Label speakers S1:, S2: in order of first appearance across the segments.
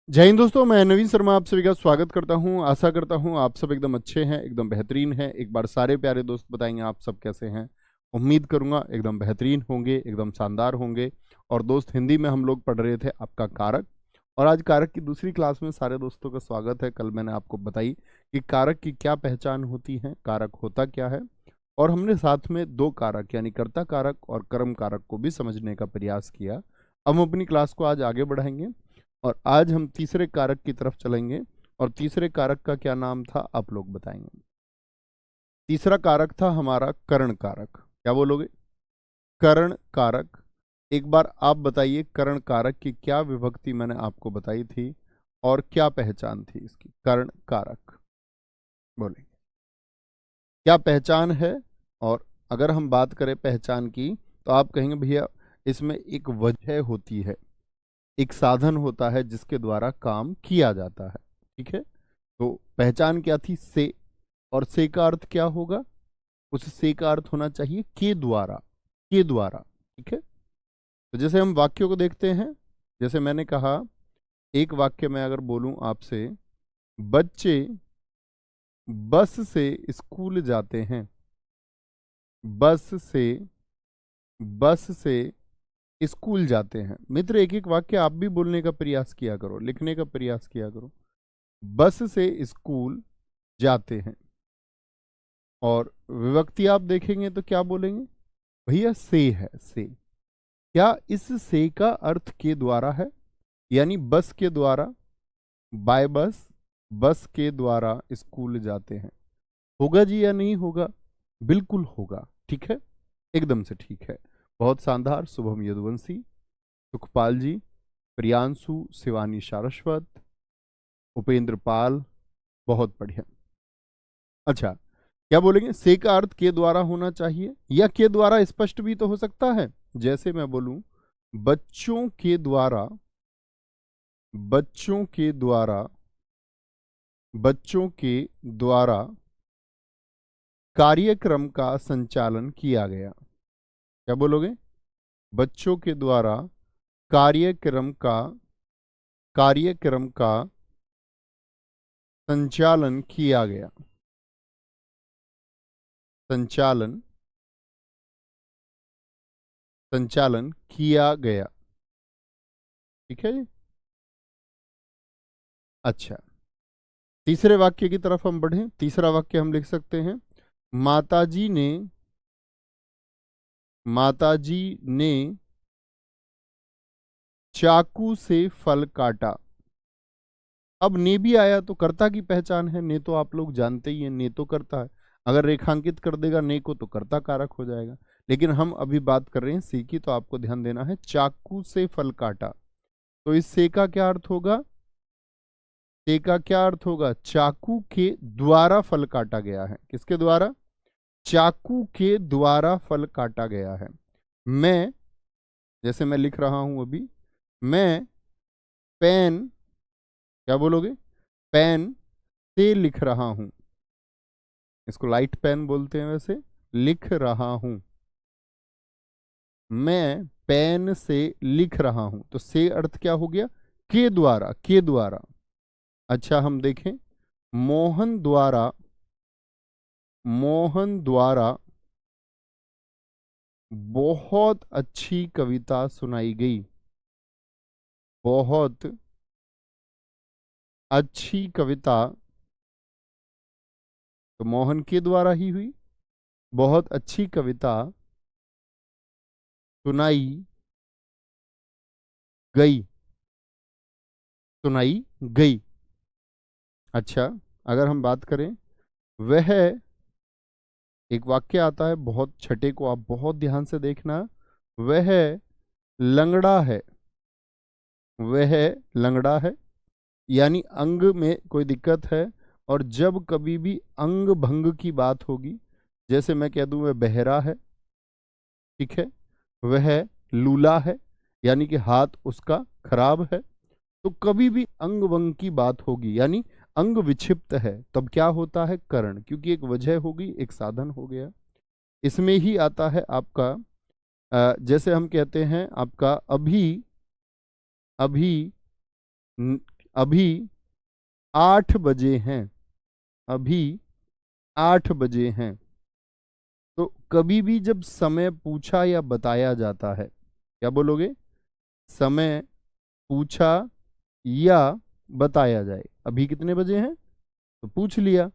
S1: जय हिंद दोस्तों, मैं नवीन शर्मा आप सभी का स्वागत करता हूं। आशा करता हूं आप सब एकदम अच्छे हैं, एकदम बेहतरीन हैं। एक बार सारे प्यारे दोस्त बताएंगे आप सब कैसे हैं। उम्मीद करूंगा एकदम बेहतरीन होंगे, एकदम शानदार होंगे। और दोस्त, हिंदी में हम लोग पढ़ रहे थे आपका कारक। और आज कारक की दूसरी क्लास में सारे दोस्तों का स्वागत है। कल मैंने आपको बताई कि कारक की क्या पहचान होती है, कारक होता क्या है। और हमने साथ में दो कारक यानी कर्ता कारक और कर्म कारक को भी समझने का प्रयास किया। अब हम अपनी क्लास को आज आगे बढ़ाएंगे और आज हम तीसरे कारक की तरफ चलेंगे। और तीसरे कारक का क्या नाम था आप लोग बताएंगे। तीसरा कारक था हमारा करण कारक। क्या बोलोगे? करण कारक। एक बार आप बताइए, करण कारक की क्या विभक्ति मैंने आपको बताई थी और क्या पहचान थी इसकी। करण कारक बोलेंगे क्या पहचान है। और अगर हम बात करें पहचान की तो आप कहेंगे भैया इसमें एक वजह होती है, एक साधन होता है जिसके द्वारा काम किया जाता है। ठीक है, तो पहचान क्या थी? से। और से का अर्थ क्या होगा? उस से का अर्थ होना चाहिए के द्वारा। के द्वारा। ठीक है, तो जैसे हम वाक्यों को देखते हैं, जैसे मैंने कहा, एक वाक्य में अगर बोलूं आपसे, बच्चे बस से स्कूल जाते हैं। बस से, बस से स्कूल जाते हैं। मित्र, एक एक वाक्य आप भी बोलने का प्रयास किया करो, लिखने का प्रयास किया करो। बस से स्कूल जाते हैं। और विभक्ति आप देखेंगे तो क्या बोलेंगे? भैया से है, से। क्या इस से का अर्थ के द्वारा है? यानी बस के द्वारा, बाय बस, बस के द्वारा स्कूल जाते हैं। होगा जी या नहीं होगा? बिल्कुल होगा। ठीक है, एकदम से ठीक है। बहुत शानदार। शुभम यदुवंशी, सुखपाल जी, प्रियांशु, शिवानी सारस्वत, उपेंद्र पाल, बहुत बढ़िया। अच्छा, क्या बोलेंगे? से का अर्थ के द्वारा होना चाहिए या के द्वारा स्पष्ट भी तो हो सकता है। जैसे मैं बोलूं, बच्चों के द्वारा, बच्चों के द्वारा, बच्चों के द्वारा कार्यक्रम का संचालन किया गया। क्या बोलोगे? बच्चों के द्वारा कार्यक्रम का, कार्यक्रम का संचालन किया गया। संचालन, संचालन किया गया। ठीक है जी। अच्छा, तीसरे वाक्य की तरफ हम बढ़ें। तीसरा वाक्य हम लिख सकते हैं, माताजी ने, माताजी ने चाकू से फल काटा। अब ने भी आया तो कर्ता की पहचान है। ने तो आप लोग जानते ही हैं, ने तो करता है। अगर रेखांकित कर देगा ने को तो कर्ता कारक हो जाएगा। लेकिन हम अभी बात कर रहे हैं सी की, तो आपको ध्यान देना है। चाकू से फल काटा, तो इस से का क्या अर्थ होगा? से का क्या अर्थ होगा? चाकू के द्वारा फल काटा गया है। किसके द्वारा? चाकू के द्वारा फल काटा गया है। मैं, जैसे मैं लिख रहा हूं अभी, मैं पेन, क्या बोलोगे? पेन से लिख रहा हूं। इसको लाइट पेन बोलते हैं वैसे। लिख रहा हूं, मैं पेन से लिख रहा हूं। तो से अर्थ क्या हो गया? के द्वारा, के द्वारा। अच्छा, हम देखें, मोहन द्वारा, मोहन द्वारा बहुत अच्छी कविता सुनाई गई। बहुत अच्छी कविता, तो मोहन के द्वारा ही हुई। बहुत अच्छी कविता सुनाई गई, सुनाई गई। अच्छा, अगर हम बात करें, वह, एक वाक्य आता है, बहुत छठे को आप बहुत ध्यान से देखना, वह लंगड़ा है। वह लंगड़ा है, यानी अंग में कोई दिक्कत है। और जब कभी भी अंग भंग की बात होगी, जैसे मैं कह दूं वह बहरा है, ठीक है, वह लूला है, यानी कि हाथ उसका खराब है, तो कभी भी अंग वंग की बात होगी यानी अंग विक्षिप्त है, तब क्या होता है? करण। क्योंकि एक वजह होगी, एक साधन हो गया। इसमें ही आता है आपका, जैसे हम कहते हैं आपका अभी, अभी अभी 8 बजे हैं, अभी 8 बजे हैं। तो कभी भी जब समय पूछा या बताया जाता है, क्या बोलोगे? समय पूछा या बताया जाए, अभी कितने बजे हैं तो पूछ लिया,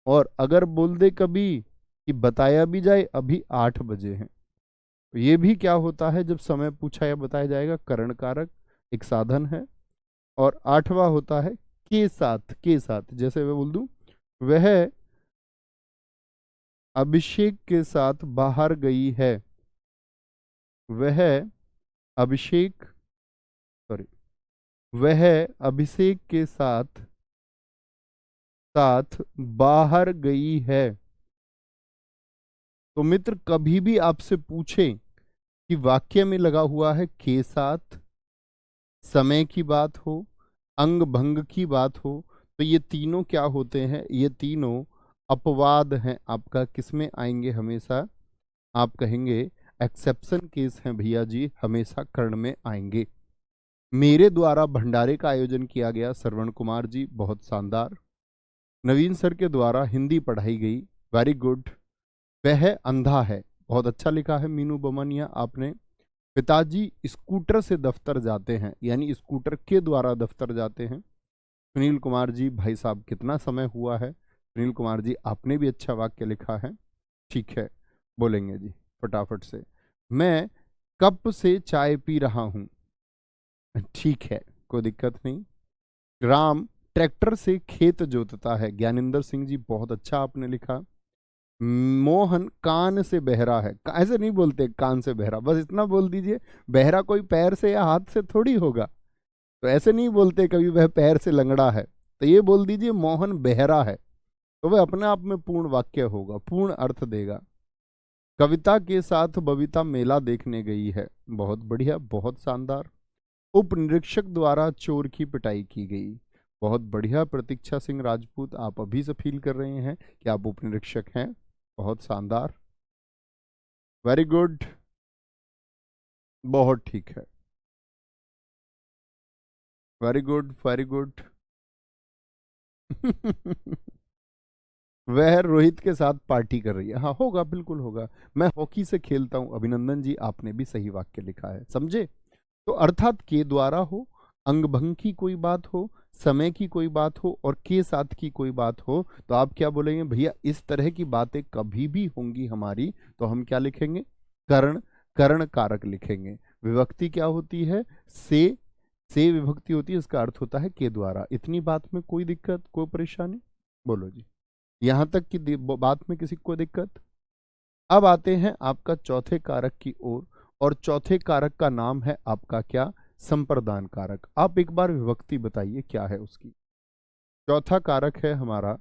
S1: और अगर बोल दे कभी कि बताया भी जाए अभी 8 बजे हैं, तो ये भी क्या होता है? जब समय पूछा या बताया जाएगा, करण कारक एक साधन है। और 8वां होता है के साथ, के साथ। जैसे मैं बोल दूं, वह अभिषेक के साथ बाहर गई है, वह अभिषेक, सॉरी, वह अभिषेक के साथ साथ बाहर गई है। तो मित्र, कभी भी आपसे पूछे कि वाक्य में लगा हुआ है के साथ, समय की बात हो, अंग भंग की बात हो, तो ये तीनों क्या होते हैं? ये तीनों अपवाद हैं आपका। किसमें आएंगे हमेशा? आप कहेंगे एक्सेप्शन केस हैं भैया जी, हमेशा कर्ण में आएंगे। मेरे द्वारा भंडारे का आयोजन किया गया, श्रवण कुमार जी बहुत शानदार। नवीन सर के द्वारा हिंदी पढ़ाई गई, वेरी गुड। वह अंधा है, बहुत अच्छा लिखा है मीनू बमनिया आपने। पिताजी स्कूटर से दफ्तर जाते हैं, यानी स्कूटर के द्वारा दफ्तर जाते हैं। सुनील कुमार जी, भाई साहब कितना समय हुआ है। सुनील कुमार जी, आपने भी अच्छा वाक्य लिखा है। ठीक है, बोलेंगे जी फटाफट से। मैं कप से चाय पी रहा हूं, ठीक है, कोई दिक्कत नहीं। राम ट्रैक्टर से खेत जोतता है, ज्ञानेंद्र सिंह जी बहुत अच्छा आपने लिखा। मोहन कान से बहरा है, ऐसे नहीं बोलते कान से बहरा, बस इतना बोल दीजिए। बहरा कोई पैर से या हाथ से थोड़ी होगा, तो ऐसे नहीं बोलते कभी वह पैर से लंगड़ा है। तो ये बोल दीजिए मोहन बहरा है, तो वह अपने आप में पूर्ण वाक्य होगा, पूर्ण अर्थ देगा। कविता के साथ बबीता मेला देखने गई है, बहुत बढ़िया, बहुत शानदार। उप निरीक्षक द्वारा चोर की पिटाई की गई, बहुत बढ़िया। प्रतीक्षा सिंह राजपूत, आप अभी से फील कर रहे हैं कि आप उप निरीक्षक हैं, बहुत शानदार, वेरी गुड, बहुत ठीक है, वेरी गुड, वेरी गुड। वह रोहित के साथ पार्टी कर रही है, हाँ होगा, बिल्कुल होगा। मैं हॉकी से खेलता हूं, अभिनंदन जी आपने भी सही वाक्य लिखा है, समझे? तो अर्थात के द्वारा हो, अंग भंग की कोई बात हो, समय की कोई बात हो, और के साथ की कोई बात हो, तो आप क्या बोलेंगे? भैया इस तरह की बातें कभी भी होंगी हमारी, तो हम क्या लिखेंगे? कर्ण, कर्ण कारक लिखेंगे। विभक्ति क्या होती है? से विभक्ति होती है, इसका अर्थ होता है के द्वारा। इतनी बात में कोई दिक्कत, कोई परेशानी? बोलो जी, यहां तक की बात में किसी को दिक्कत? अब आते हैं आपका चौथे कारक की ओर, और चौथे कारक का नाम है आपका क्या? संप्रदान कारक। आप एक बार विभक्ति बताइए क्या है उसकी। चौथा कारक है हमारा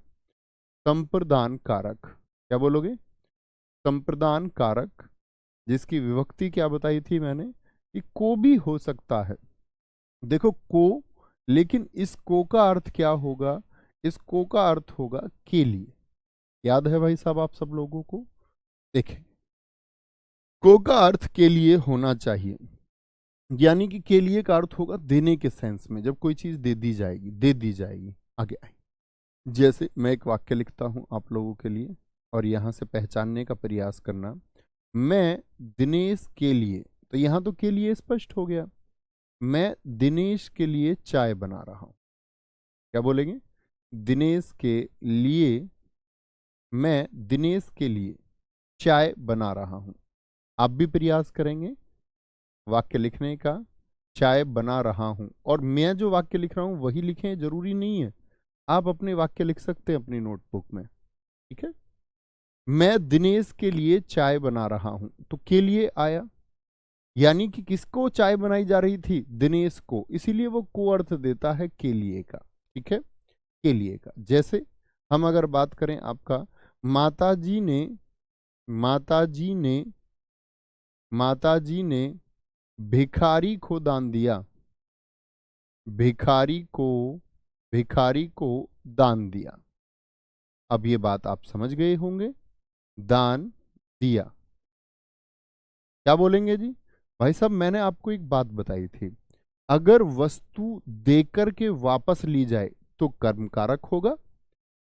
S1: संप्रदान कारक, क्या बोलोगे? संप्रदान कारक, जिसकी विभक्ति क्या बताई थी मैंने कि को भी हो सकता है। देखो को, लेकिन इस को का अर्थ क्या होगा? इस को का अर्थ होगा के लिए। याद है भाई साहब आप सब लोगों को? देखें, को का अर्थ के लिए होना चाहिए, यानी कि के लिए का अर्थ होगा देने के सेंस में, जब कोई चीज दे दी जाएगी, दे दी जाएगी। आगे आए, जैसे मैं एक वाक्य लिखता हूं आप लोगों के लिए, और यहां से पहचानने का प्रयास करना। मैं दिनेश के लिए, तो यहां तो के लिए स्पष्ट हो गया। मैं दिनेश के लिए चाय बना रहा हूं, क्या बोलेंगे? दिनेश के लिए, मैं दिनेश के लिए चाय बना रहा हूं। आप भी प्रयास करेंगे वाक्य लिखने का, चाय बना रहा हूं, और मैं जो वाक्य लिख रहा हूं वही लिखें, जरूरी नहीं है, आप अपने वाक्य लिख सकते हैं अपनी नोटबुक में, ठीक है? मैं दिनेश के लिए चाय बना रहा हूं, तो के लिए आया, यानी कि किसको चाय बनाई जा रही थी? दिनेश को, इसीलिए वो को अर्थ देता है के लिए का, ठीक है? के लिए का। जैसे हम अगर बात करें आपका, माताजी ने, माताजी ने, माताजी ने भिखारी को दान दिया, भिखारी को, भिखारी को दान दिया। अब ये बात आप समझ गए होंगे, दान दिया, क्या बोलेंगे जी? भाई साहब मैंने आपको एक बात बताई थी, अगर वस्तु देकर के वापस ली जाए तो कर्म कारक होगा,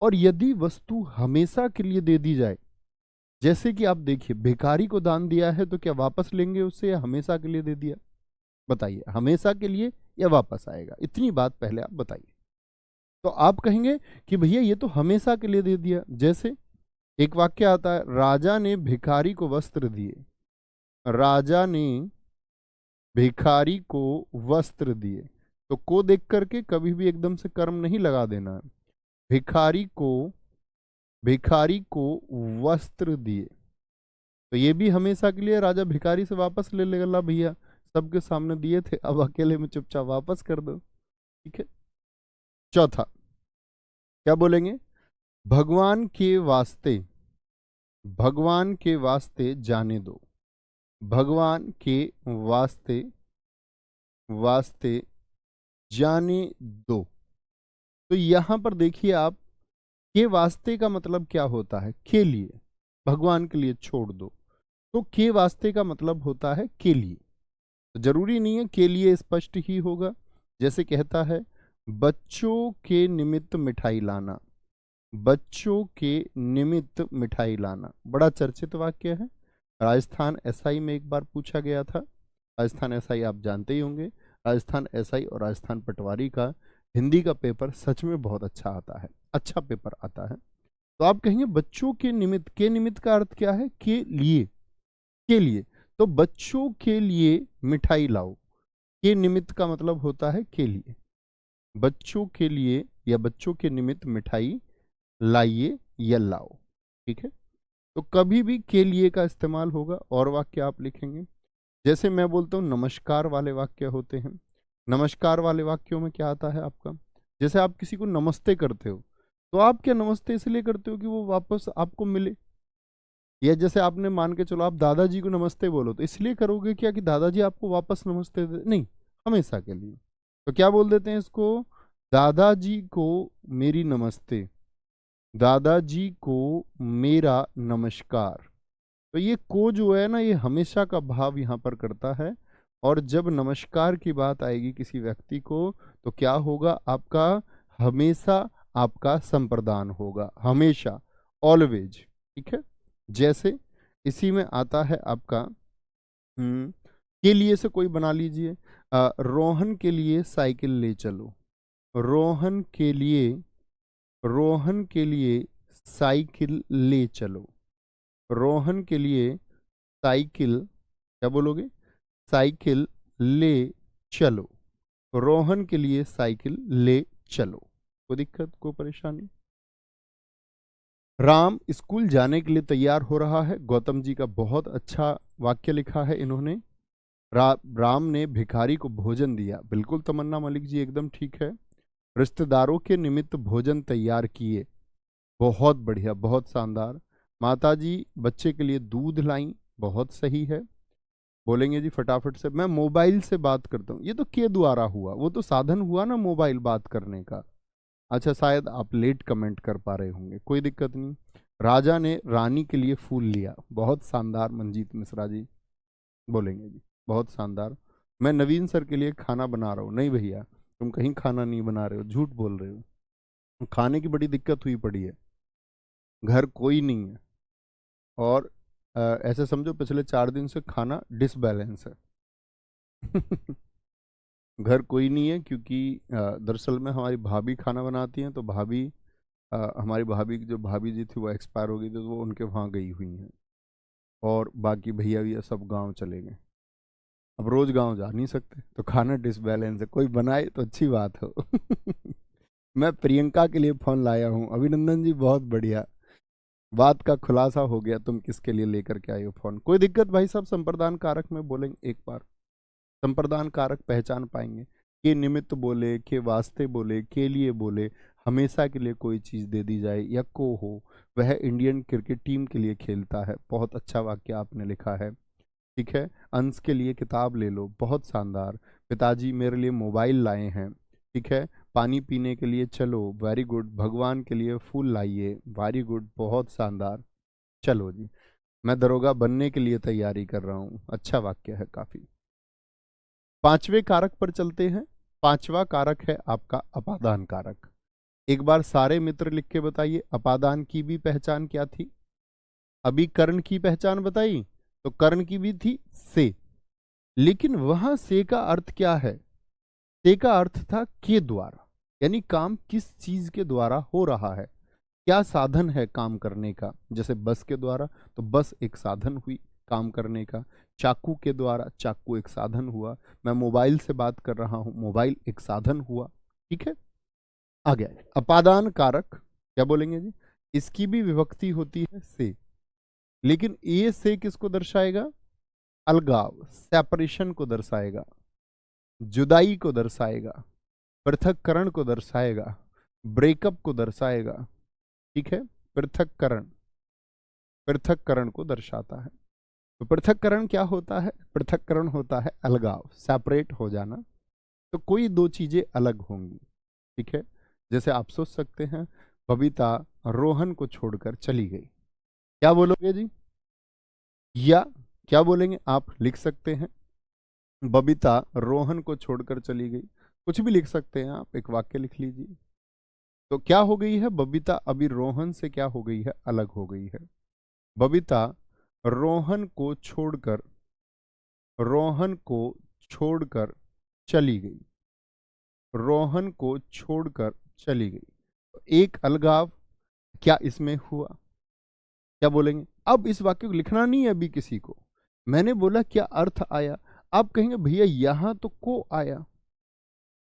S1: और यदि वस्तु हमेशा के लिए दे दी जाए, जैसे कि आप देखिए भिखारी को दान दिया है तो क्या वापस लेंगे उससे, या हमेशा के लिए दे दिया, बताइए हमेशा के लिए या वापस आएगा, इतनी बात पहले आप बताइए। तो आप कहेंगे कि भैया ये तो हमेशा के लिए दे दिया। जैसे एक वाक्य आता है, राजा ने भिखारी को वस्त्र दिए, राजा ने भिखारी को वस्त्र दिए, तो को देख करके कभी भी एकदम से कर्म नहीं लगा देना है। भिखारी को वस्त्र दिए, तो ये भी हमेशा के लिए, राजा भिखारी से वापस ले लेगा, ला भैया सबके सामने दिए थे, अब अकेले में चुपचाप वापस कर दो, ठीक है। चौथा क्या बोलेंगे, भगवान के वास्ते, भगवान के वास्ते जाने दो, भगवान के वास्ते वास्ते जाने दो। तो यहां पर देखिए आप, के वास्ते का मतलब क्या होता है, के लिए, भगवान के लिए छोड़ दो, तो के वास्ते का मतलब होता है के लिए। तो जरूरी नहीं है के लिए स्पष्ट ही होगा। जैसे कहता है, बच्चों के निमित्त मिठाई लाना, बच्चों के निमित्त मिठाई लाना, बड़ा चर्चित वाक्य है। राजस्थान एसआई में एक बार पूछा गया था। राजस्थान एसआई आप जानते ही होंगे, राजस्थान एसआई और राजस्थान पटवारी का हिंदी का पेपर सच में बहुत अच्छा आता है, अच्छा पेपर आता है। तो आप कहेंगे बच्चों के निमित्त, के निमित्त का अर्थ क्या है, के लिए, के लिए। तो बच्चों के लिए मिठाई लाओ, के निमित्त का मतलब होता है के लिए, बच्चों के लिए या बच्चों के निमित्त मिठाई लाइए या लाओ, ठीक है। तो कभी भी के लिए का इस्तेमाल होगा। और वाक्य आप लिखेंगे, जैसे मैं बोलता हूँ नमस्कार वाले वाक्य होते हैं, नमस्कार वाले वाक्यों में क्या आता है आपका, जैसे आप किसी को नमस्ते करते हो, तो आप क्या नमस्ते इसलिए करते हो कि वो वापस आपको मिले, या जैसे आपने मान के चलो आप दादाजी को नमस्ते बोलो, तो इसलिए करोगे क्या कि दादाजी आपको वापस नमस्ते दे, नहीं, हमेशा के लिए। तो क्या बोल देते हैं इसको, दादाजी को मेरी नमस्ते, दादाजी को मेरा नमस्कार। तो ये को जो है ना, ये हमेशा का भाव यहाँ पर करता है। और जब नमस्कार की बात आएगी किसी व्यक्ति को, तो क्या होगा आपका, हमेशा आपका संप्रदान होगा, हमेशा, ऑलवेज, ठीक है। जैसे इसी में आता है आपका के लिए से कोई बना लीजिए, रोहन के लिए साइकिल ले चलो, रोहन के लिए, रोहन के लिए साइकिल ले चलो, रोहन के लिए साइकिल, क्या बोलोगे, साइकिल ले चलो, रोहन के लिए साइकिल ले चलो। कोई दिक्कत, कोई परेशानी। राम स्कूल जाने के लिए तैयार हो रहा है, गौतम जी का बहुत अच्छा वाक्य लिखा है इन्होंने। राम ने भिखारी को भोजन दिया, बिल्कुल तमन्ना मलिक जी एकदम ठीक है। रिश्तेदारों के निमित्त भोजन तैयार किए, बहुत बढ़िया, बहुत शानदार। माताजी बच्चे के लिए दूध लाई, बहुत सही है। बोलेंगे जी फटाफट से, मैं मोबाइल से बात करता हूँ, ये तो के द्वारा हुआ, वो तो साधन हुआ ना मोबाइल बात करने का। अच्छा, शायद आप लेट कमेंट कर पा रहे होंगे, कोई दिक्कत नहीं। राजा ने रानी के लिए फूल लिया, बहुत शानदार मंजीत मिश्रा जी बोलेंगे जी, बहुत शानदार। मैं नवीन सर के लिए खाना बना रहा हूँ, नहीं भैया तुम कहीं खाना नहीं बना रहे हो, झूठ बोल रहे हो, खाने की बड़ी दिक्कत हुई पड़ी है, घर कोई नहीं है, और ऐसे समझो पिछले 4 दिन से खाना डिसबैलेंस है। घर कोई नहीं है क्योंकि दरअसल में हमारी भाभी खाना बनाती हैं, तो भाभी हमारी भाभी की जो भाभी जी थी वो एक्सपायर हो गई थी, तो वो उनके वहाँ गई हुई हैं, और बाकी भैया भैया सब गांव चले गए। अब रोज गांव जा नहीं सकते, तो खाना डिसबैलेंस है, कोई बनाए तो अच्छी बात हो। मैं प्रियंका के लिए फोन लाया हूँ, अभिनंदन जी बहुत बढ़िया, बात का खुलासा हो गया, तुम किसके लिए लेकर के आए हो फोन। कोई दिक्कत भाई साहब, संप्रदान कारक में बोलेंगे एक बार, संप्रदान कारक पहचान पाएंगे, के निमित्त बोले, के वास्ते बोले, के लिए बोले, हमेशा के लिए कोई चीज दे दी जाए, या को हो, वह इंडियन क्रिकेट टीम के लिए खेलता है, बहुत अच्छा वाक्य आपने लिखा है, ठीक है। अंश के लिए किताब ले लो, बहुत शानदार। पिताजी मेरे लिए मोबाइल लाए हैं, ठीक है। पानी पीने के लिए चलो, वेरी गुड। भगवान के लिए फूल लाइए, वेरी गुड, बहुत शानदार। चलो जी, मैं दरोगा बनने के लिए तैयारी कर रहा हूँ, अच्छा वाक्य है काफी। पांचवें कारक पर चलते हैं। पांचवा कारक है आपका अपादान कारक। एक बार सारे मित्र लिख के बताइए, अपादान की भी पहचान क्या थी? अभी कर्ण की पहचान बताई, तो कर्ण की भी थी से, लेकिन वहां से का अर्थ क्या है? से का अर्थ था के द्वारा, यानी काम किस चीज के द्वारा हो रहा है, क्या साधन है काम करने का। जैसे बस के द्वारा, तो बस एक साधन हुई काम करने का। चाकू के द्वारा, चाकू एक साधन हुआ। मैं मोबाइल से बात कर रहा हूं, मोबाइल एक साधन हुआ। ठीक है, आ गया अपादान कारक। क्या बोलेंगे जी? इसकी भी विभक्ति होती है से, लेकिन ये से किसको दर्शाएगा? अलगाव, सेपरेशन को दर्शाएगा, जुदाई को दर्शाएगा, पृथक्करण को दर्शाएगा, ब्रेकअप को दर्शाएगा। ठीक है, पृथक्करण, पृथक्करण को दर्शाता है। तो पृथक्करण क्या होता है? पृथक्करण होता है अलगाव, सेपरेट हो जाना। तो कोई दो चीजें अलग होंगी। ठीक है, जैसे आप सोच सकते हैं बबीता रोहन को छोड़कर चली गई, क्या बोलोगे जी? या क्या बोलेंगे? आप लिख सकते हैं बबीता रोहन को छोड़कर चली गई, कुछ भी लिख सकते हैं आप, एक वाक्य लिख लीजिए। तो क्या हो गई है? बबीता अभी रोहन से क्या हो गई है? अलग हो गई है। बबीता रोहन को छोड़कर, रोहन को छोड़कर चली गई, रोहन को छोड़कर चली गई। तो एक अलगाव क्या इसमें हुआ? क्या बोलेंगे? अब इस वाक्य को लिखना नहीं है अभी किसी को, मैंने बोला क्या अर्थ आया। आप कहेंगे भैया यहां तो को आया,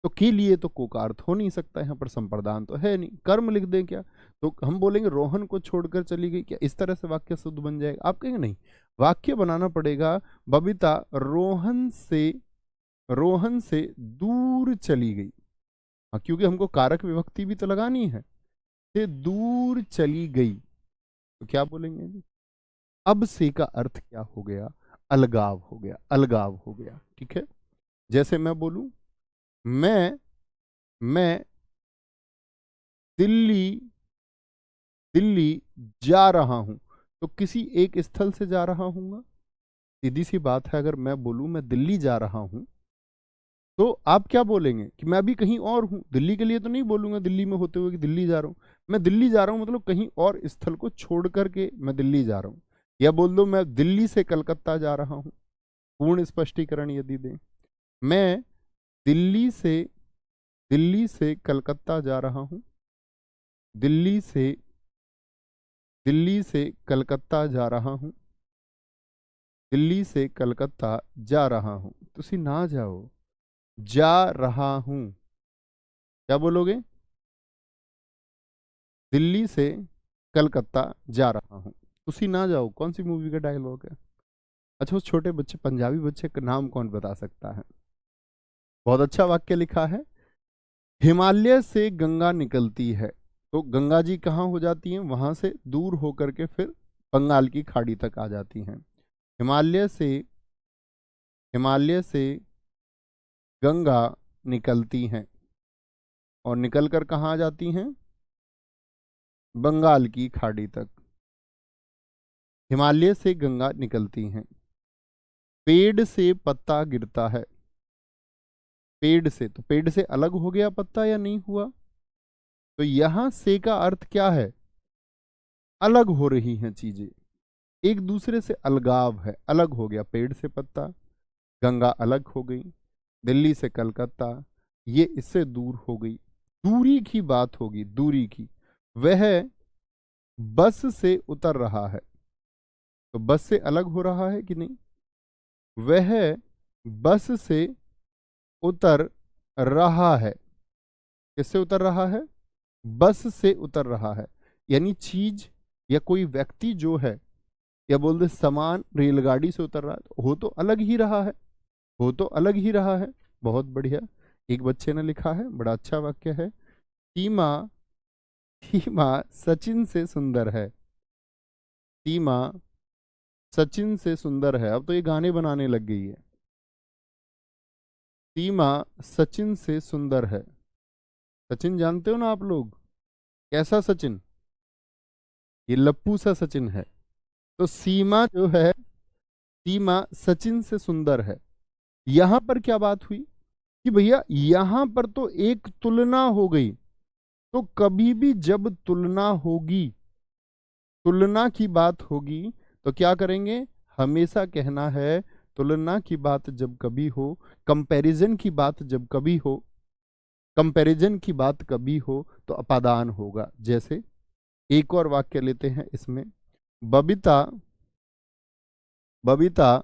S1: तो के लिए तो को का अर्थ हो नहीं सकता, यहां पर संप्रदान तो है नहीं, कर्म लिख दें क्या? तो हम बोलेंगे रोहन को छोड़कर चली गई, क्या इस तरह से वाक्य शुद्ध बन जाएगा? आप कहेंगे नहीं, वाक्य बनाना पड़ेगा बबीता रोहन से दूर चली गई। हाँ, क्योंकि हमको कारक विभक्ति भी तो लगानी है, से दूर चली गई। तो क्या बोलेंगे जी? अब से का अर्थ क्या हो गया? अलगाव हो गया, अलगाव हो गया। ठीक है, जैसे मैं बोलूं मैं दिल्ली दिल्ली जा रहा हूं, तो किसी एक स्थल से जा रहा हूंगा। सीधी सी बात है, अगर मैं बोलूं मैं दिल्ली जा रहा हूं, तो आप क्या बोलेंगे कि मैं अभी कहीं और हूं। दिल्ली के लिए तो नहीं बोलूंगा दिल्ली में होते हुए कि दिल्ली जा रहा हूं। मैं दिल्ली जा रहा हूं मतलब कहीं और स्थल को छोड़ करके मैं दिल्ली जा रहा हूं। या बोल दो मैं दिल्ली से कलकत्ता जा रहा हूं, पूर्ण स्पष्टीकरण यदि दें। मैं दिल्ली से दिल्ली से कलकत्ता जा रहा हूं, दिल्ली से दिल्ली से कलकत्ता जा रहा हूं, दिल्ली से कलकत्ता जा रहा हूं। तुसी ना जाओ, जा रहा हूं। क्या बोलोगे? दिल्ली से कलकत्ता जा रहा हूं, तुसी ना जाओ कौन सी मूवी का डायलॉग है? अच्छा, उस छोटे बच्चे, पंजाबी बच्चे का नाम कौन बता सकता है? बहुत अच्छा वाक्य लिखा है। हिमालय से गंगा निकलती है, तो गंगा जी कहाँ हो जाती हैं? वहां से दूर होकर के फिर बंगाल की खाड़ी तक आ जाती हैं। हिमालय से हिमालय से गंगा निकलती हैं और निकल कर कहाँ आ जाती हैं? बंगाल की खाड़ी तक। हिमालय से गंगा निकलती हैं। पेड़ से पत्ता गिरता है, पेड़ से, तो पेड़ से अलग हो गया पत्ता या नहीं हुआ? तो यहां से का अर्थ क्या है? अलग हो रही हैं चीजें, एक दूसरे से अलगाव है, अलग हो गया। पेड़ से पत्ता, गंगा अलग हो गई, दिल्ली से कलकत्ता ये इससे दूर हो गई। दूरी की बात होगी, दूरी की। वह बस से उतर रहा है, तो बस से अलग हो रहा है कि नहीं? वह बस से उतर रहा है। किससे उतर रहा है? बस से उतर रहा है, यानी चीज या कोई व्यक्ति जो है, या बोल दे सामान रेलगाड़ी से उतर रहा है, तो हो तो अलग ही रहा है, हो तो अलग ही रहा है। बहुत बढ़िया, एक बच्चे ने लिखा है, बड़ा अच्छा वाक्य है। सीमा सीमा सचिन से सुंदर है, सीमा सचिन से सुंदर है। अब तो ये गाने बनाने लग गई है। सीमा सचिन से सुंदर है। सचिन जानते हो ना आप लोग? कैसा सचिन? ये लप्पू सा सचिन है। तो सीमा जो है, सीमा सचिन से सुंदर है। यहां पर क्या बात हुई कि भैया यहां पर तो एक तुलना हो गई, तो कभी भी जब तुलना होगी, तुलना की बात होगी, तो क्या करेंगे, हमेशा कहना है तुलना की बात जब कभी हो, कंपैरिजन की बात जब कभी हो, कंपैरिजन की बात कभी हो तो अपादान होगा। जैसे एक और वाक्य लेते हैं इसमें, बबीता बबीता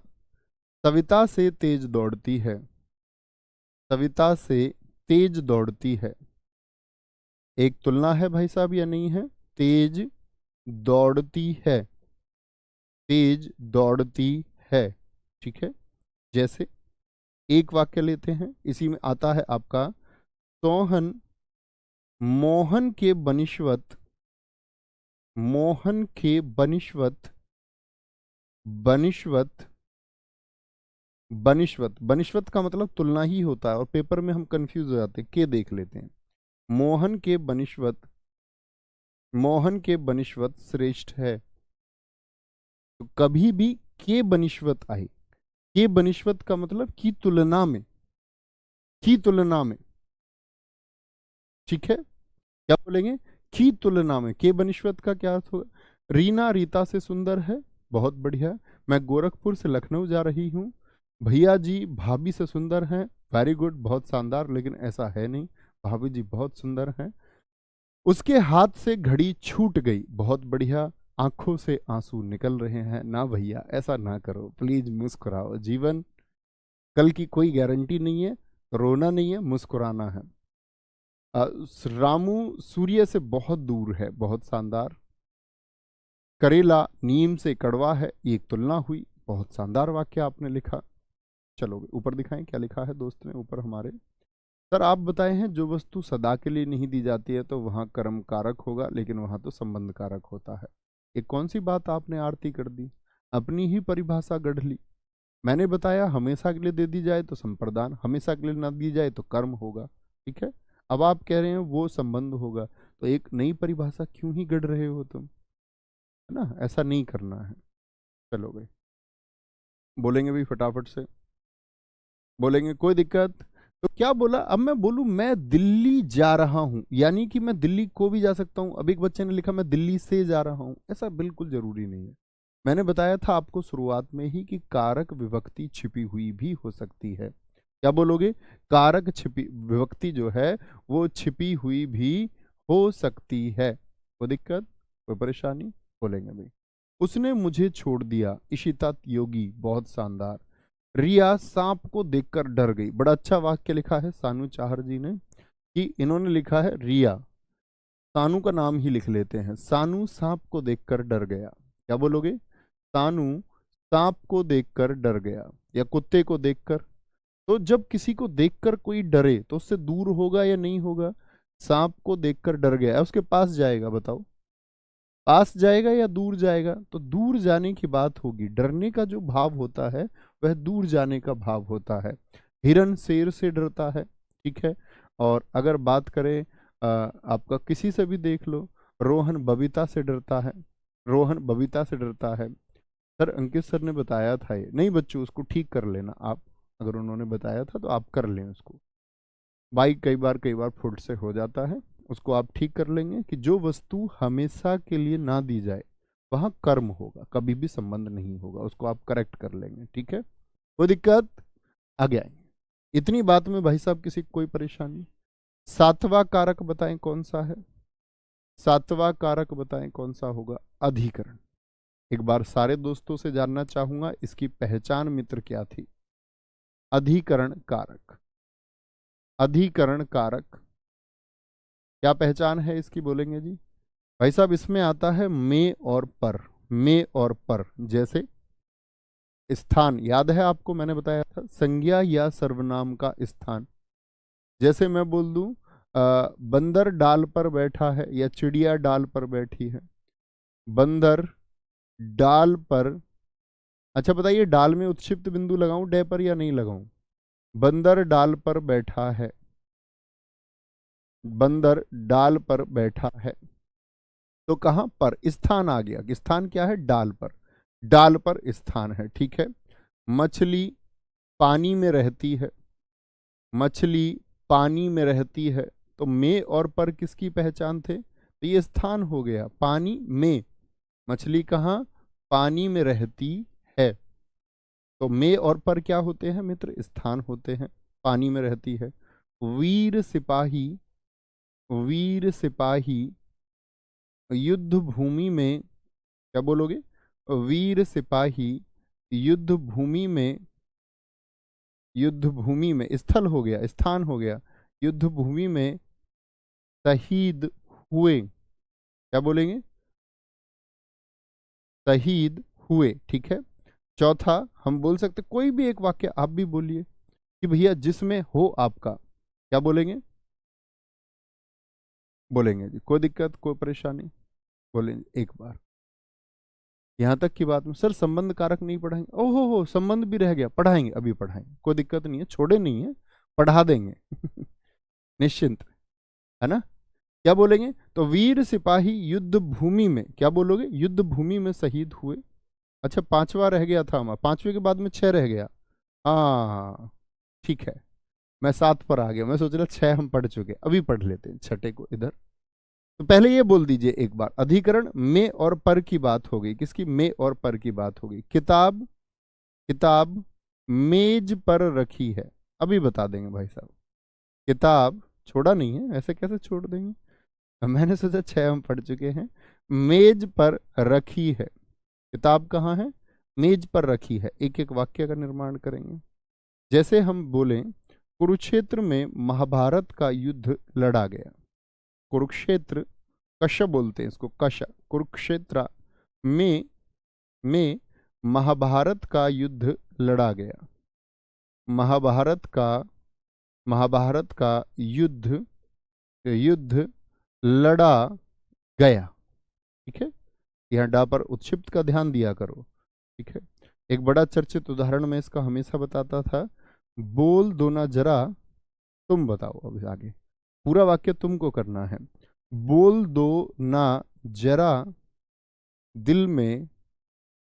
S1: सविता से तेज दौड़ती है, सविता से तेज दौड़ती है। एक तुलना है भाई साहब या नहीं है, तेज दौड़ती है, तेज दौड़ती है, ठीक है। जैसे एक वाक्य लेते हैं, इसी में आता है आपका, सोहन मोहन के बनिश्वत, मोहन के बनिश्वत, बनिश्वत, बनिश्वत, बनिश्वत का मतलब तुलना ही होता है और पेपर में हम कंफ्यूज हो जाते हैं, के देख लेते हैं। मोहन के बनिश्वत, मोहन के बनिश्वत श्रेष्ठ है। तो कभी भी के बनिश्वत आए, के बनिश्वत का मतलब की तुलना में, की तुलना में, ठीक है। क्या बोलेंगे, की तुलना में, के बनिश्वत का क्या अर्थ होगा, रीना रीता से सुंदर है, बहुत बढ़िया। मैं गोरखपुर से लखनऊ जा रही हूँ, भैया जी भाभी से सुंदर हैं, वेरी गुड, बहुत शानदार, लेकिन ऐसा है नहीं, भाभी जी बहुत सुंदर हैं। उसके हाथ से घड़ी छूट गई, बहुत बढ़िया, आंखों से आंसू निकल रहे हैं। ना भैया ऐसा ना करो प्लीज, मुस्कुराओ, जीवन कल की कोई गारंटी नहीं है, रोना नहीं है, मुस्कुराना है। रामू सूर्य से बहुत दूर है, बहुत शानदार। करेला नीम से कड़वा है, ये एक तुलना हुई, बहुत शानदार वाक्य आपने लिखा। चलो ऊपर दिखाएं क्या लिखा है दोस्त ने ऊपर हमारे, सर आप बताए हैं जो वस्तु सदा के लिए नहीं दी जाती है तो वहां कर्म कारक होगा, लेकिन वहां तो संबंध कारक होता है। ये कौन सी बात आपने आरती कर दी, अपनी ही परिभाषा गढ़ ली। मैंने बताया हमेशा के लिए दे दी जाए तो संप्रदान, हमेशा के लिए ना दी जाए तो कर्म होगा, ठीक है। अब आप कह रहे हैं वो संबंध होगा, तो एक नई परिभाषा क्यों ही गढ़ रहे हो तुम, है ना, ऐसा नहीं करना है। चलो भाई, बोलेंगे भी फटाफट से, बोलेंगे कोई दिक्कत। तो क्या बोला, अब मैं बोलूं मैं दिल्ली जा रहा हूं, यानी कि मैं दिल्ली को भी जा सकता हूं। अब एक बच्चे ने लिखा मैं दिल्ली से जा रहा हूं, ऐसा बिल्कुल जरूरी नहीं है। मैंने बताया था आपको शुरुआत में ही कि कारक विभक्ति छिपी हुई भी हो सकती है। क्या बोलोगे, कारक छिपी विभक्ति जो है वो छिपी हुई भी हो सकती है, कोई दिक्कत, कोई परेशानी, बोलेंगे भाई। उसने मुझे छोड़ दिया, इशिता योगी, बहुत शानदार। रिया सांप को देखकर डर गई, बड़ा अच्छा वाक्य लिखा है सानू चाहर जी ने, कि इन्होंने लिखा है रिया, सानू का नाम ही लिख लेते हैं, सानू सांप को देखकर डर गया। क्या बोलोगे, सानू सांप को देखकर डर गया, या कुत्ते को देखकर। तो जब किसी को देखकर कोई डरे तो उससे दूर होगा या नहीं होगा, सांप को देखकर डर गया, उसके पास जाएगा, बताओ पास जाएगा या दूर जाएगा, तो दूर जाने की बात होगी। डरने का जो भाव होता है वह दूर जाने का भाव होता है। हिरन शेर से डरता है, ठीक है। और अगर बात करें आपका किसी से भी देख लो, रोहन बबीता से डरता है, रोहन बबीता से डरता है। सर अंकित सर ने बताया था, ये नहीं बच्चों उसको ठीक कर लेना आप, अगर उन्होंने बताया था तो आप कर लें उसको। बाइक कई बार फुट से हो जाता है, उसको आप ठीक कर लेंगे कि जो वस्तु हमेशा के लिए ना दी जाए वहां कर्म होगा, कभी भी संबंध नहीं होगा, उसको आप करेक्ट कर लेंगे, ठीक है, कोई दिक्कत, आगे आएंगे। इतनी बात में भाई साहब किसी को कोई परेशानी। सातवां कारक बताएं कौन सा है, सातवां कारक बताएं कौन सा होगा, अधिकरण। एक बार सारे दोस्तों से जानना चाहूंगा इसकी पहचान मित्र क्या थी। अधिकरण कारक, अधिकरण कारक क्या पहचान है इसकी, बोलेंगे जी। भाई साहब इसमें आता है में और पर, में और पर। जैसे स्थान याद है आपको, मैंने बताया था संज्ञा या सर्वनाम का स्थान। जैसे मैं बोल दूं बंदर डाल पर बैठा है या चिड़िया डाल पर बैठी है, बंदर डाल पर। अच्छा बताइए डाल में उत्क्षिप्त बिंदु लगाऊं डे पर या नहीं लगाऊं, बंदर डाल पर बैठा है, बंदर डाल पर बैठा है, तो कहां पर, स्थान आ गया, स्थान क्या है, डाल पर, डाल पर स्थान है, ठीक है। मछली पानी में रहती है, मछली पानी में रहती है, तो में और पर किसकी पहचान थे? तो ये स्थान हो गया, पानी में, मछली कहाँ? पानी में रहती है। तो में और पर क्या होते हैं मित्र? स्थान होते हैं, पानी में रहती है। वीर सिपाही, वीर सिपाही युद्ध भूमि में, क्या बोलोगे? वीर सिपाही युद्ध भूमि में, युद्ध भूमि में, स्थल हो गया, स्थान हो गया, युद्ध भूमि में शहीद हुए, क्या बोलेंगे? शहीद हुए, ठीक है। चौथा हम बोल सकते कोई भी एक वाक्य आप भी बोलिए कि भैया जिसमें हो आपका, क्या बोलेंगे? बोलेंगे जी, कोई दिक्कत कोई परेशानी? बोलेंगे एक बार। यहां तक की बात में सर संबंध कारक नहीं पढ़ाएंगे? ओहो हो, संबंध भी रह गया, पढ़ाएंगे, अभी पढ़ाएंगे, कोई दिक्कत नहीं है, छोड़े नहीं है, पढ़ा देंगे निश्चिंत, है ना? क्या बोलेंगे? तो वीर सिपाही युद्ध भूमि में, क्या बोलोगे? युद्ध भूमि में शहीद हुए। अच्छा, पांचवा रह गया था हमारा, पांचवे के बाद में छह रह गया। हाँ ठीक है, मैं सात पर आ गया, मैं सोच रहा छह हम पढ़ चुके, अभी पढ़ लेते हैं छठे को इधर। तो पहले ये बोल दीजिए एक बार, अधिकरण में और पर की बात हो गई, किसकी? में और पर की बात हो गई। किताब, किताब मेज पर रखी है, अभी बता देंगे भाई साहब। किताब छोड़ा नहीं है, ऐसे कैसे छोड़ देंगे? मैंने सोचा छह हम पढ़ चुके हैं। मेज पर रखी है, किताब कहाँ है? मेज पर रखी है। एक एक वाक्य का निर्माण करेंगे। जैसे हम बोलें कुरुक्षेत्र में महाभारत का युद्ध लड़ा गया। कुरुक्षेत्र, कश बोलते हैं इसको, कश, कुरुक्षेत्र में महाभारत का युद्ध लड़ा गया। महाभारत का, महाभारत का युद्ध, युद्ध लड़ा गया, ठीक है। यहाँ डा पर उत्क्षिप्त का ध्यान दिया करो, ठीक है। एक बड़ा चर्चित उदाहरण में इसका हमेशा बताता था, बोल दो ना जरा, तुम बताओ। अभी आगे पूरा वाक्य तुमको करना है। बोल दो ना जरा, दिल में,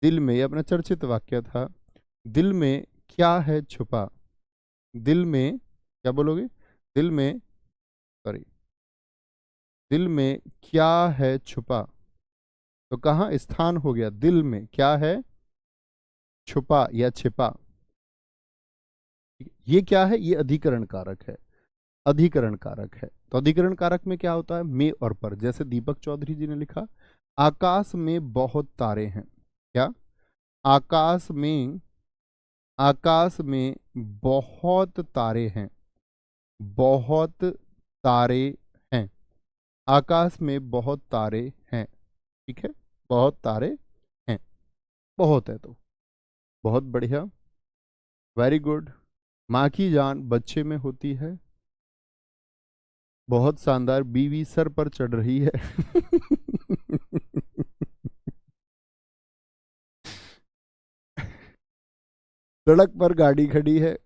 S1: दिल में, ये अपना चर्चित वाक्य था। दिल में क्या है छुपा? दिल में, क्या बोलोगे? दिल में, सॉरी, दिल में क्या है छुपा? तो कहाँ स्थान हो गया? दिल में क्या है छुपा या छिपा? ये क्या है? ये अधिकरण कारक है, अधिकरण कारक है। तो अधिकरण कारक में क्या होता है? में और पर। जैसे दीपक चौधरी जी ने लिखा, आकाश में बहुत तारे हैं। क्या? आकाश में, आकाश में बहुत तारे हैं, बहुत तारे हैं, आकाश में बहुत तारे हैं, ठीक है। बहुत तारे हैं, बहुत है तो बहुत बढ़िया, वेरी गुड। माँ की जान बच्चे में होती है, बहुत शानदार। बीवी सर पर चढ़ रही है सड़क पर गाड़ी खड़ी है,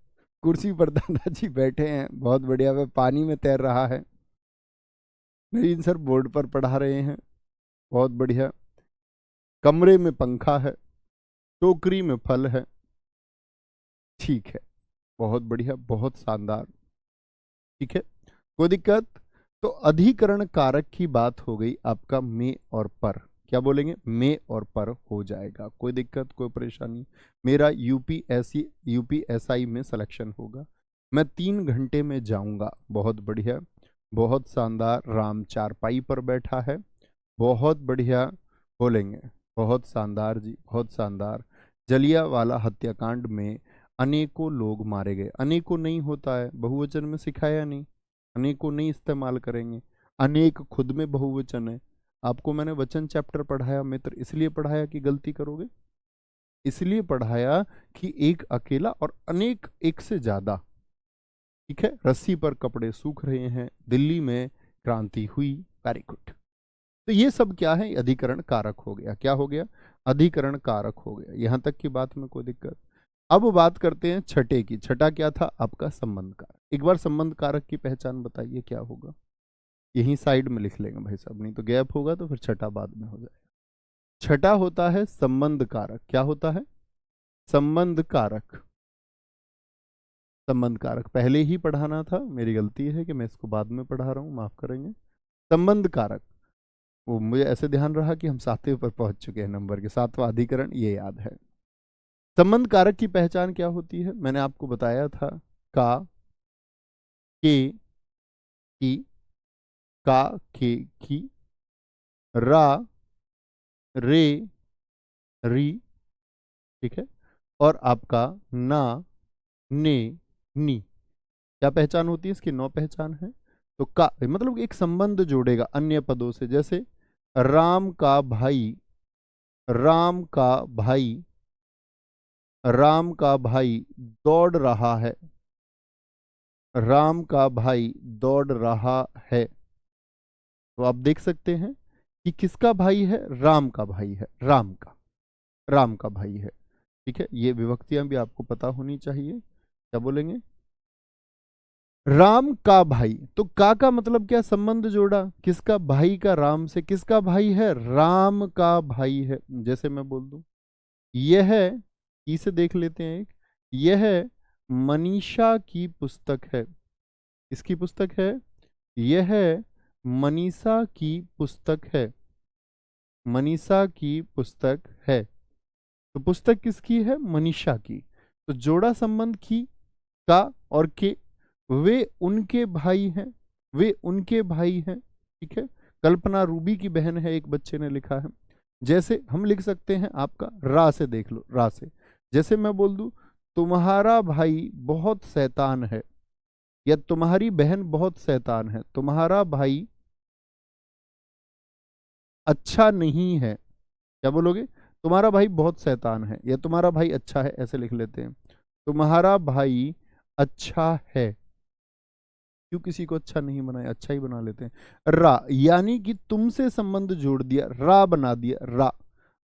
S1: कुर्सी पर दादाजी बैठे हैं, बहुत बढ़िया। वह पानी में तैर रहा है, नवीन सर बोर्ड पर पढ़ा रहे हैं, बहुत बढ़िया। कमरे में पंखा है, टोकरी में फल है, ठीक है, बहुत बढ़िया, बहुत शानदार, ठीक है, कोई दिक्कत? तो अधिकरण कारक की बात हो गई आपका में और पर। क्या बोलेंगे? में और पर हो जाएगा, कोई दिक्कत कोई परेशानी? मेरा यूपीएससी यूपीएसआई में सिलेक्शन होगा, मैं 3 घंटे में जाऊंगा, बहुत बढ़िया, बहुत शानदार। राम चारपाई पर बैठा है, बहुत बढ़िया, बोलेंगे बहुत शानदार जी, बहुत शानदार। जलियांवाला हत्याकांड में अनेकों लोग मारे गए, अनेकों नहीं होता है, बहुवचन में सिखाया नहीं, अनेकों नहीं इस्तेमाल करेंगे, अनेक खुद में बहुवचन है। आपको मैंने वचन चैप्टर पढ़ाया मित्र, इसलिए पढ़ाया कि गलती करोगे, इसलिए पढ़ाया कि एक अकेला और अनेक एक से ज्यादा, ठीक है। रस्सी पर कपड़े सूख रहे हैं, दिल्ली में क्रांति हुई, वेरी गुड। तो ये सब क्या है? अधिकरण कारक हो गया। क्या हो गया? अधिकरण कारक हो गया। यहां तक की बात में कोई दिक्कत? अब बात करते हैं छठे की। छठा क्या था आपका? संबंध कारक। एक बार संबंध कारक की पहचान बताइए क्या होगा? यहीं साइड में लिख लेंगे भाई साहब, नहीं तो गैप होगा तो फिर छठा बाद में हो जाएगा। छठा होता है संबंध कारक। क्या होता है? संबंध कारक। संबंध कारक पहले ही पढ़ाना था, मेरी गलती है कि मैं इसको बाद में पढ़ा रहा हूँ, माफ करेंगे। संबंध कारक, वो मुझे ऐसे ध्यान रहा कि हम 7वें पर पहुंच चुके हैं, नंबर के 7वां अधिकरण ये याद है। संबंध कारक की पहचान क्या होती है? मैंने आपको बताया था, का, के, की, का, के, की, रा, रे, री, ठीक है, और आपका ना, ने, नी। क्या पहचान होती है इसकी? 9 पहचान है। तो का मतलब एक संबंध जोड़ेगा अन्य पदों से, जैसे राम का भाई, राम का भाई, राम का भाई दौड़ रहा है, राम का भाई दौड़ रहा है। तो आप देख सकते हैं कि किसका भाई है? राम का भाई है, राम का, राम का भाई है। ठीक है, ये विभक्तियां भी आपको पता होनी चाहिए। क्या बोलेंगे? राम का भाई, तो का मतलब क्या? संबंध जोड़ा, किसका? भाई का, राम से। किसका भाई है? राम का भाई है। जैसे मैं बोल दूं, यह, इसे देख लेते हैं, एक, यह मनीषा की पुस्तक है। किसकी पुस्तक है? यह मनीषा की पुस्तक है, मनीषा की पुस्तक है। तो पुस्तक किसकी है? मनीषा की। तो जोड़ा संबंध की, का और के, वे उनके भाई हैं, वे उनके भाई हैं। ठीक है, कल्पना रूबी की बहन है, एक बच्चे ने लिखा है। जैसे हम लिख सकते हैं, आपका रा से देख लो, रा से। जैसे मैं बोल दूं, तुम्हारा भाई बहुत शैतान है, या तुम्हारी बहन बहुत शैतान है, तुम्हारा भाई अच्छा नहीं है। क्या बोलोगे? तुम्हारा भाई बहुत शैतान है, या तुम्हारा भाई अच्छा है, ऐसे लिख लेते हैं। तुम्हारा भाई अच्छा है। क्यों किसी को अच्छा नहीं बनाए, अच्छा ही बना लेते हैं। रा, यानी कि तुमसे संबंध जोड़ दिया, रा बना दिया, रा,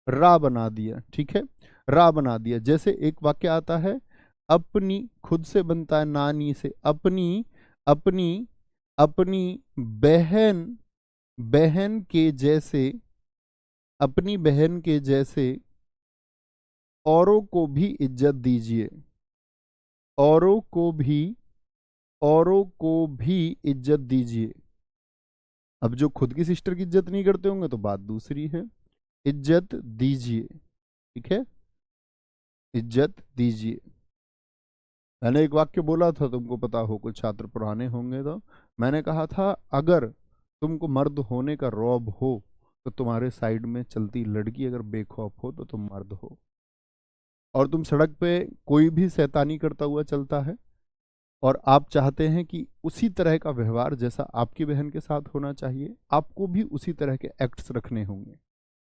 S1: रा बना दिया। ठीक है, रा बना दिया। जैसे एक वाक्य आता है, अपनी, खुद से बनता है नानी से, अपनी, अपनी, अपनी बहन, बहन के जैसे, अपनी बहन के जैसे औरों को भी इज्जत दीजिए, औरों को भी, औरों को भी इज्जत दीजिए। अब जो खुद की सिस्टर की इज्जत नहीं करते होंगे तो बात दूसरी है। इज्जत दीजिए, ठीक है, इज्जत दीजिए। मैंने एक वाक्य बोला था, तुमको पता हो, कुछ छात्र पुराने होंगे, तो मैंने कहा था, अगर तुमको मर्द होने का रौब हो तो तुम्हारे साइड में चलती लड़की अगर बेखौफ हो तो तुम मर्द हो। और तुम सड़क पे कोई भी शैतानी करता हुआ चलता है, और आप चाहते हैं कि उसी तरह का व्यवहार जैसा आपकी बहन के साथ होना चाहिए, आपको भी उसी तरह के एक्ट्स रखने होंगे।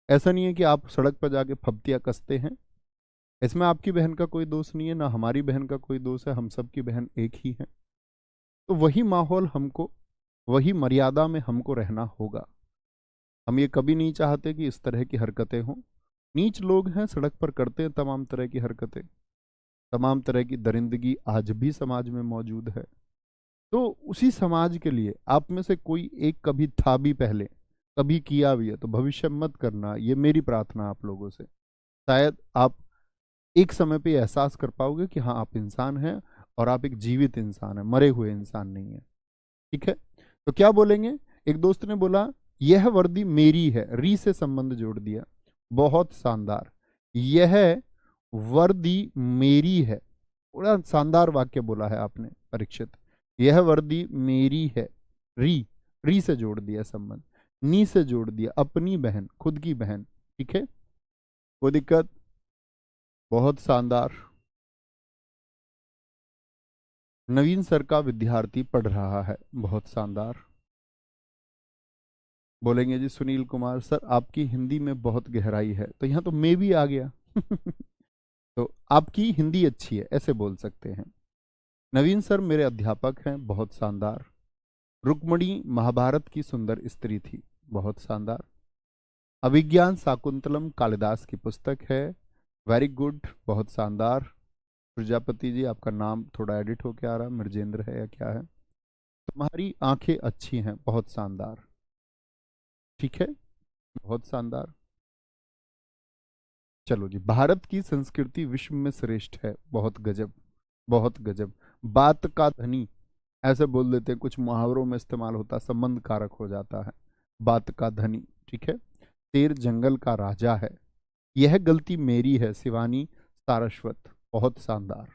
S1: ऐसा नहीं है कि आप सड़क पर जाके फब्तियां कसते हैं, इसमें आपकी बहन का कोई दोष नहीं है, ना हमारी बहन का कोई दोष है, हम सबकी बहन एक ही है। तो वही माहौल हमको, वही मर्यादा में हमको रहना होगा। हम ये कभी नहीं चाहते कि इस तरह की हरकतें हों। नीच लोग हैं, सड़क पर करते हैं तमाम तरह की हरकतें, तमाम तरह की दरिंदगी आज भी समाज में मौजूद है। तो उसी समाज के लिए आप में से कोई एक कभी था भी पहले, कभी किया भी है, तो भविष्य मत करना, ये मेरी प्रार्थना आप लोगों से। शायद आप एक समय पे एहसास कर पाओगे कि हाँ, आप इंसान हैं, और आप एक जीवित इंसान हैं, मरे हुए इंसान नहीं है। ठीक है, तो क्या बोलेंगे? एक दोस्त ने बोला, यह वर्दी मेरी है, री से संबंध जोड़ दिया, बहुत शानदार। यह वर्दी मेरी है, बड़ा शानदार वाक्य बोला है आपने परीक्षित। यह वर्दी मेरी है, री, री से जोड़ दिया संबंध, नी से जोड़ दिया, अपनी बहन, खुद की बहन। ठीक है, कोई दिक्कत? बहुत शानदार। नवीन सर का विद्यार्थी पढ़ रहा है, बहुत शानदार। बोलेंगे जी सुनील कुमार सर, आपकी हिंदी में बहुत गहराई है, तो यहाँ तो मैं भी आ गया। तो आपकी हिंदी अच्छी है, ऐसे बोल सकते हैं। नवीन सर मेरे अध्यापक हैं, बहुत शानदार। रुक्मणी महाभारत की सुंदर स्त्री थी, बहुत शानदार। अभिज्ञान शाकुंतलम कालिदास की पुस्तक है, वेरी गुड, बहुत शानदार। प्रजापति जी, आपका नाम थोड़ा एडिट होके आ रहा है, मृजेंद्र है या क्या है? तुम्हारी आंखें अच्छी हैं, बहुत शानदार। ठीक है, बहुत शानदार। चलो जी, भारत की संस्कृति विश्व में श्रेष्ठ है, बहुत गजब, बहुत गजब। बात का धनी ऐसे बोल देते हैं, कुछ मुहावरों में इस्तेमाल होता है, संबंध कारक हो जाता है। बात का धनी, ठीक है। शेर जंगल का राजा है, यह गलती मेरी है शिवानी सारस्वत। बहुत शानदार,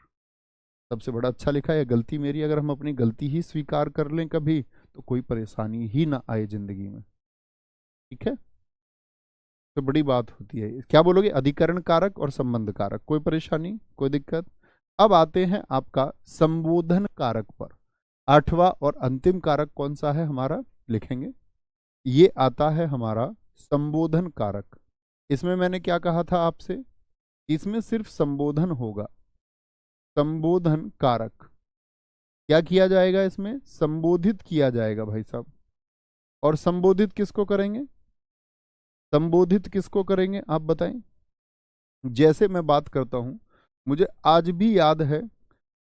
S1: सबसे बड़ा अच्छा लिखा है, गलती मेरी। अगर हम अपनी गलती ही स्वीकार कर लें कभी, तो कोई परेशानी ही ना आए जिंदगी में, ठीक है। तो बड़ी बात होती है। क्या बोलोगे? अधिकरण कारक और संबंध कारक, कोई परेशानी, कोई दिक्कत। अब आते हैं आपका संबोधन कारक पर। आठवां और अंतिम कारक कौन सा है हमारा, लिखेंगे। ये आता है हमारा संबोधन कारक। इसमें मैंने क्या कहा था आपसे, इसमें सिर्फ संबोधन होगा। संबोधन कारक क्या किया जाएगा, इसमें संबोधित किया जाएगा भाई साहब। और संबोधित किसको करेंगे, संबोधित किसको करेंगे आप बताएं। जैसे मैं बात करता हूं, मुझे आज भी याद है,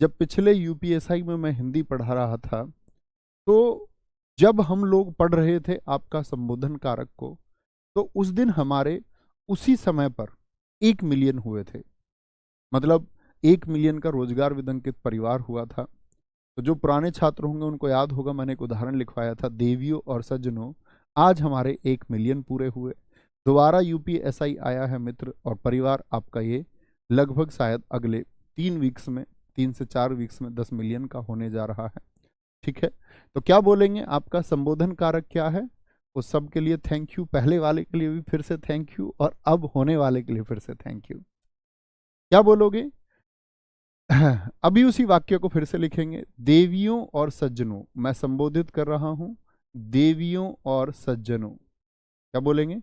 S1: जब पिछले यूपीएसआई में मैं हिंदी पढ़ा रहा था, तो जब हम लोग पढ़ रहे थे आपका संबोधन कारक को, तो उस दिन हमारे उसी समय पर 1 मिलियन हुए थे। मतलब 1 मिलियन का रोजगार विदंकित परिवार हुआ था। तो जो पुराने छात्र होंगे उनको याद होगा, मैंने एक उदाहरण लिखवाया था, देवियों और सज्जनों, आज हमारे 1 मिलियन पूरे हुए। दोबारा यूपीएसआई आया है मित्र, और परिवार आपका ये लगभग शायद अगले 3 वीक्स में, 3 से 4 वीक्स में 10 मिलियन का होने जा रहा है, ठीक है। तो क्या बोलेंगे, आपका संबोधन कारक क्या है। उस सब के लिए थैंक यू, पहले वाले के लिए भी फिर से थैंक यू, और अब होने वाले के लिए फिर से थैंक यू। क्या बोलोगे? अभी उसी वाक्य को फिर से लिखेंगे। देवियों और सज्जनों, मैं संबोधित कर रहा हूं, देवियों और सज्जनों। क्या बोलेंगे?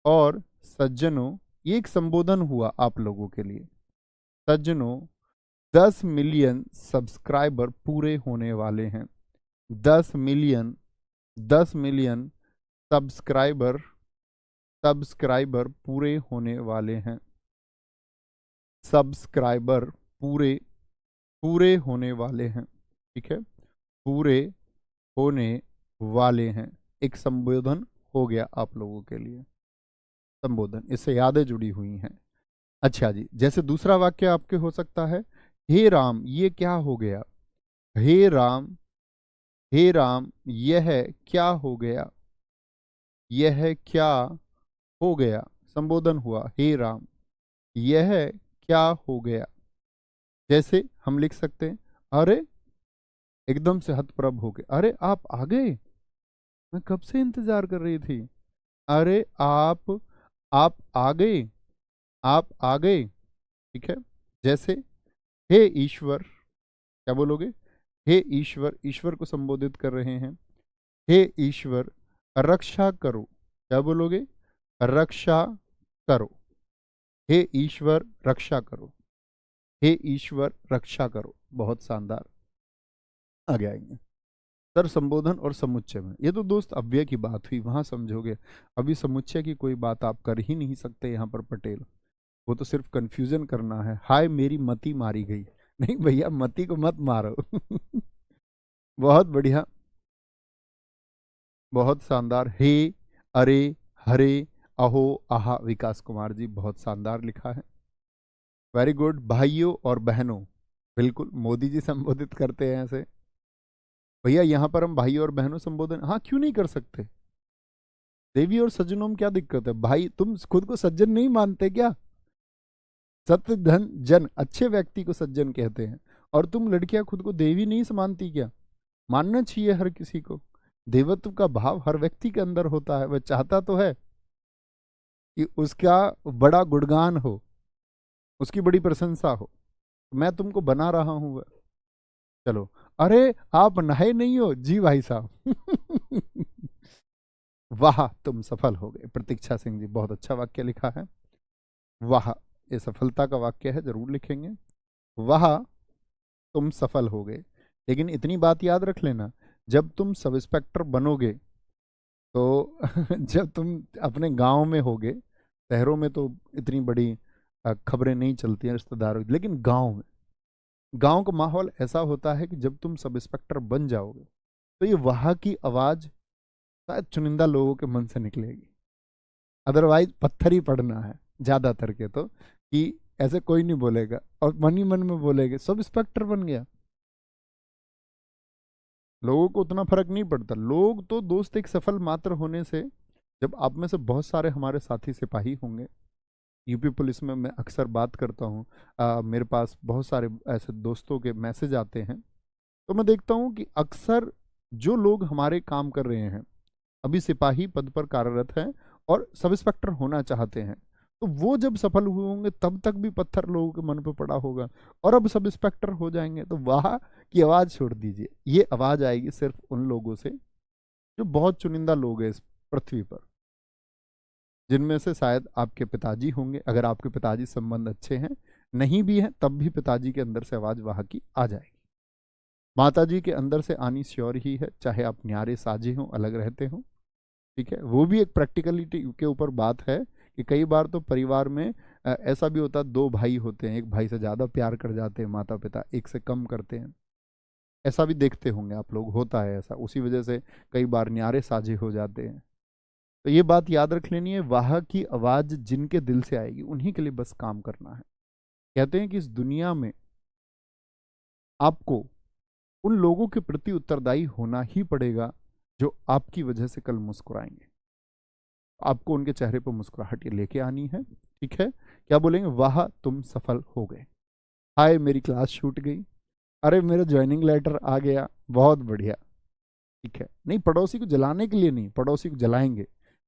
S1: और सज्जनों, ये एक संबोधन हुआ आप लोगों के लिए। सज्जनों, 10 मिलियन सब्सक्राइबर पूरे होने वाले हैं। 10 मिलियन, 10 मिलियन सब्सक्राइबर, सब्सक्राइबर पूरे होने वाले हैं। सब्सक्राइबर पूरे, पूरे होने वाले हैं, ठीक है। पूरे होने वाले हैं, एक संबोधन हो गया आप लोगों के लिए। संबोधन, इससे यादें जुड़ी हुई हैं। अच्छा जी, जैसे दूसरा वाक्य आपके हो सकता है, हे राम ये क्या हो गया। हे राम, हे राम यह क्या हो गया। यह क्या हो गया, संबोधन हुआ, हे राम यह क्या हो गया। जैसे हम लिख सकते हैं, अरे, एकदम से हतप्रभ हो गए, अरे आप आ गए, मैं कब से इंतजार कर रही थी। अरे आप आ गए, आप आ गए, ठीक है। जैसे हे ईश्वर, क्या बोलोगे? हे ईश्वर, ईश्वर को संबोधित कर रहे हैं। हे ईश्वर रक्षा करो, क्या बोलोगे? रक्षा करो। हे ईश्वर रक्षा करो, हे ईश्वर रक्षा करो। बहुत शानदार, आगे आएंगे। सर संबोधन और समुच्चय में, ये तो दोस्त अव्यय की बात हुई, वहां समझोगे। अभी समुच्चय की कोई बात आप कर ही नहीं सकते यहाँ पर पटेल, वो तो सिर्फ कंफ्यूजन करना है। हाय मेरी मती मारी गई, नहीं भैया मती को मत मारो। बहुत बढ़िया, बहुत शानदार। हे, अरे, हरे, अहो, आहा, विकास कुमार जी बहुत शानदार लिखा है, वेरी गुड। भाइयों और बहनों, बिल्कुल मोदी जी संबोधित करते हैं ऐसे। भैया यहाँ पर हम भाइयों और बहनों संबोधन, हाँ क्यों नहीं कर सकते। देवी और सज्जनों में क्या दिक्कत है भाई, तुम खुद को सज्जन नहीं मानते क्या? सत्य धन जन, अच्छे व्यक्ति को सज्जन कहते हैं, और तुम लड़कियां खुद को देवी नहीं मानती क्या? मानना चाहिए हर किसी को। देवत्व का भाव हर व्यक्ति के अंदर होता है, वह चाहता तो है कि उसका बड़ा गुणगान हो, उसकी बड़ी प्रशंसा हो। मैं तुमको बना रहा हूं वह। चलो, अरे आप नहाए नहीं हो जी भाई साहब। वाह तुम सफल हो गए, प्रतीक्षा सिंह जी बहुत अच्छा वाक्य लिखा है। वाह, ये सफलता का वाक्य है, जरूर लिखेंगे। वाह तुम सफल हो गए। लेकिन इतनी बात याद रख लेना, जब तुम सब इंस्पेक्टर बनोगे तो जब तुम अपने गांव में होगे, शहरों में तो इतनी बड़ी खबरें नहीं चलती हैं रिश्तेदारों की, लेकिन गांव में, गांव का माहौल ऐसा होता है कि जब तुम सब इंस्पेक्टर बन जाओगे, तो ये वहां की आवाज शायद चुनिंदा लोगों के मन से निकलेगी। अदरवाइज पत्थर ही पड़ना है ज्यादातर के तो, कि ऐसे कोई नहीं बोलेगा, और मन ही मन में बोलेगे सब इंस्पेक्टर बन गया। लोगों को उतना फर्क नहीं पड़ता। लोग तो दोस्त एक सफल मात्र होने से, जब आप में से बहुत सारे हमारे साथी सिपाही होंगे, यूपी पुलिस में मैं अक्सर बात करता हूँ, मेरे पास बहुत सारे ऐसे दोस्तों के मैसेज आते हैं, तो मैं देखता हूँ कि अक्सर जो लोग हमारे काम कर रहे हैं, अभी सिपाही पद पर कार्यरत हैं और सब इंस्पेक्टर होना चाहते हैं, तो वो जब सफल हुए होंगे तब तक भी पत्थर लोगों के मन पे पड़ा होगा, और अब सब इंस्पेक्टर हो जाएंगे तो वाह की आवाज छोड़ दीजिए। ये आवाज आएगी सिर्फ उन लोगों से जो बहुत चुनिंदा लोग हैं इस पृथ्वी पर, जिनमें से शायद आपके पिताजी होंगे। अगर आपके पिताजी संबंध अच्छे हैं, नहीं भी हैं तब भी पिताजी के अंदर से आवाज वहां की आ जाएगी। माता जी के अंदर से आनी श्योर ही है, चाहे आप न्यारे साझे हों, अलग रहते हों, ठीक है। वो भी एक प्रैक्टिकलिटी के ऊपर बात है कि कई बार तो परिवार में ऐसा भी होता है, दो भाई होते हैं, एक भाई से ज़्यादा प्यार कर जाते हैं माता पिता, एक से कम करते हैं। ऐसा भी देखते होंगे आप लोग, होता है ऐसा, उसी वजह से कई बार न्यारे साझे हो जाते हैं। तो ये बात याद रख लेनी है, वाह की आवाज़ जिनके दिल से आएगी उन्हीं के लिए बस काम करना है। कहते हैं कि इस दुनिया में आपको उन लोगों के प्रति उत्तरदायी होना ही पड़ेगा जो आपकी वजह से कल मुस्कुराएंगे। आपको उनके चेहरे पर मुस्कुराहट लेके आनी है, ठीक है। क्या बोलेंगे? वाह तुम सफल हो गए, हाय मेरी क्लास छूट गई, अरे मेरा ज्वाइनिंग लेटर आ गया, बहुत बढ़िया, ठीक है। नहीं, पड़ोसी को जलाने के लिए नहीं, पड़ोसी को जलाएंगे,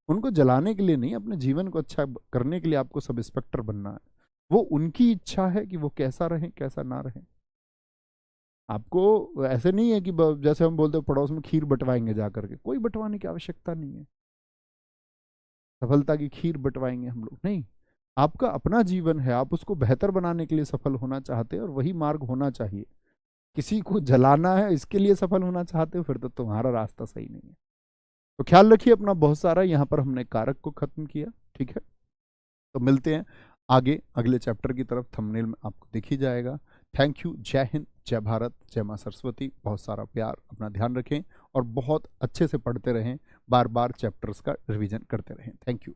S1: उनको जलाने के लिए नहीं, अपने जीवन को अच्छा करने के लिए आपको सब इंस्पेक्टर बनना है। वो उनकी इच्छा है कि वो कैसा रहे कैसा ना रहे। आपको ऐसे नहीं है कि जैसे हम बोलते हैं पड़ोस में खीर बंटवाएंगे जा करके, कोई बंटवाने की आवश्यकता नहीं है, सफलता की खीर बंटवाएंगे हम लोग नहीं। आपका अपना जीवन है, आप उसको बेहतर बनाने के लिए सफल होना चाहते हैं और वही मार्ग होना चाहिए। किसी को जलाना है इसके लिए सफल होना चाहते हो, फिर तो तुम्हारा रास्ता सही नहीं है। तो ख्याल रखिए अपना बहुत सारा। यहाँ पर हमने कारक को खत्म किया, ठीक है। तो मिलते हैं आगे अगले चैप्टर की तरफ, थंबनेल में आपको दिख ही जाएगा। थैंक यू, जय हिंद, जय भारत, जय माँ सरस्वती। बहुत सारा प्यार, अपना ध्यान रखें और बहुत अच्छे से पढ़ते रहें, बार बार चैप्टर्स का रिवीजन करते रहें। Thank you.